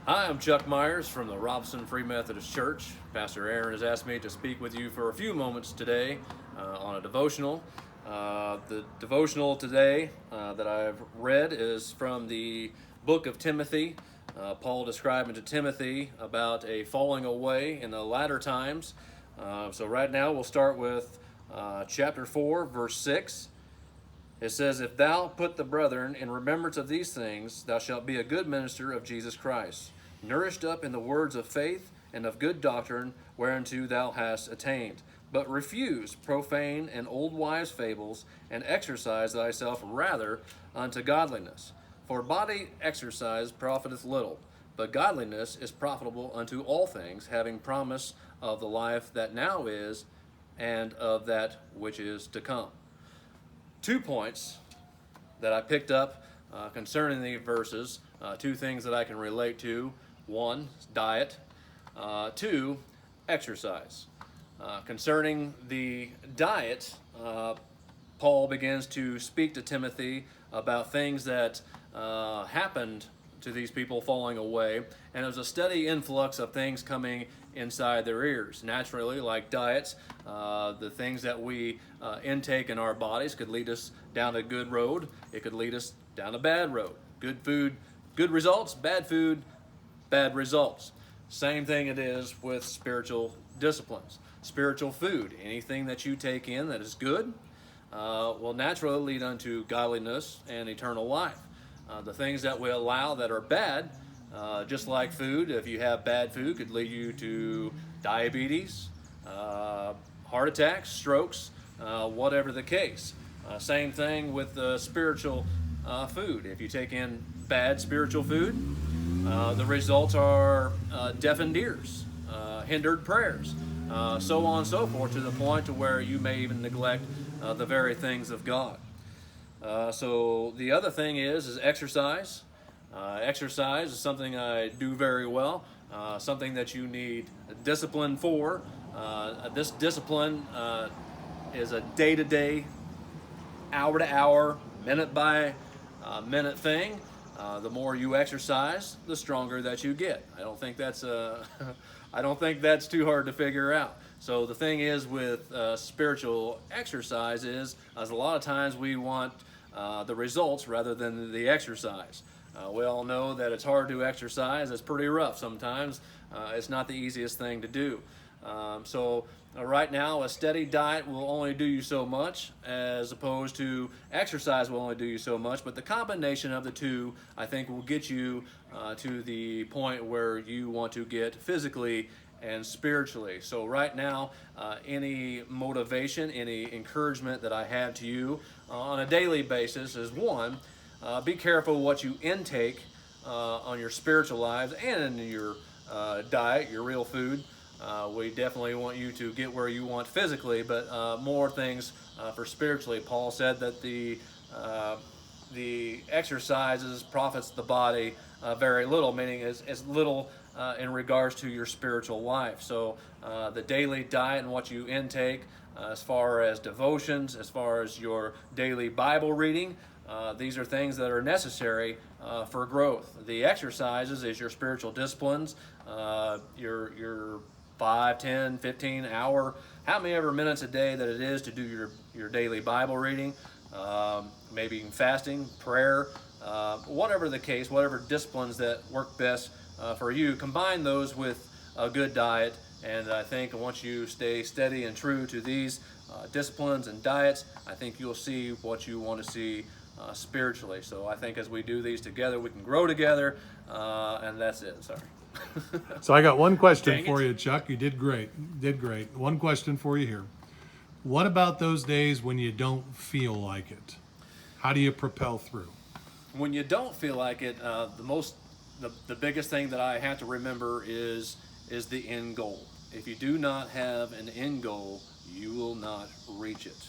Hi, I'm Chuck Myers from the Robson Free Methodist Church. Pastor Aaron has asked me to speak with you for a few moments today on a devotional. The devotional today that I've read is from the book of Timothy. Paul describing to Timothy about a falling away in the latter times. So right now we'll start with chapter 4, verse 6. It says, "If thou put the brethren in remembrance of these things, thou shalt be a good minister of Jesus Christ, nourished up in the words of faith and of good doctrine whereunto thou hast attained. But refuse profane and old wives' fables, and exercise thyself rather unto godliness. For body exercise profiteth little, but godliness is profitable unto all things, having promise of the life that now is, and of that which is to come." 2 points that I picked up concerning the verses, two things that I can relate to. One, diet. Two, exercise. Concerning the diet, Paul begins to speak to Timothy about things that happened to these people falling away, and it was a steady influx of things coming inside their ears. Naturally, like diets, the things that we intake in our bodies could lead us down a good road. It could lead us down a bad road. Good food, good results. Bad food, bad results. Same thing it is with spiritual disciplines. Spiritual food, anything that you take in that is good, will naturally lead unto godliness and eternal life. The things that we allow that are bad, just like food, if you have bad food, could lead you to diabetes, heart attacks, strokes, whatever the case. Same thing with spiritual food. If you take in bad spiritual food, the results are deafened ears, hindered prayers, so on and so forth, to the point to where you may even neglect the very things of God. So the other thing is exercise. Exercise is something I do very well, something that you need discipline for. This discipline is a day-to-day, hour-to-hour, minute-by-minute thing. The more you exercise, the stronger that you get. I don't think that's I don't think that's too hard to figure out. So the thing is with spiritual exercise is a lot of times we want the results rather than the exercise. We all know that it's hard to exercise. It's pretty rough sometimes. It's not the easiest thing to do. So right now, a steady diet will only do you so much, as opposed to exercise will only do you so much. But the combination of the two, I think, will get you to the point where you want to get physically and spiritually. So right now, any motivation, any encouragement that I have to you on a daily basis is, one, be careful what you intake on your spiritual lives and in your diet, your real food. We definitely want you to get where you want physically, but more things for spiritually. Paul said that the exercises profits the body very little, meaning as little in regards to your spiritual life. So the daily diet and what you intake, as far as devotions, as far as your daily Bible reading, these are things that are necessary for growth. The exercises is your spiritual disciplines, your 5, 10, 15 hour, how many ever minutes a day that it is to do your daily Bible reading, maybe fasting, prayer, whatever the case, whatever disciplines that work best for you. Combine those with a good diet, and I think once you stay steady and true to these disciplines and diets, I think you'll see what you want to see spiritually. So I think as we do these together, we can grow together, and that's it. Sorry. So I got one question Dang for it. you, Chuck. You did great. One question for you here. What about those days when you don't feel like it? How do you propel through? When you don't feel like it, the biggest thing that I have to remember is the end goal. If you do not have an end goal, you will not reach it.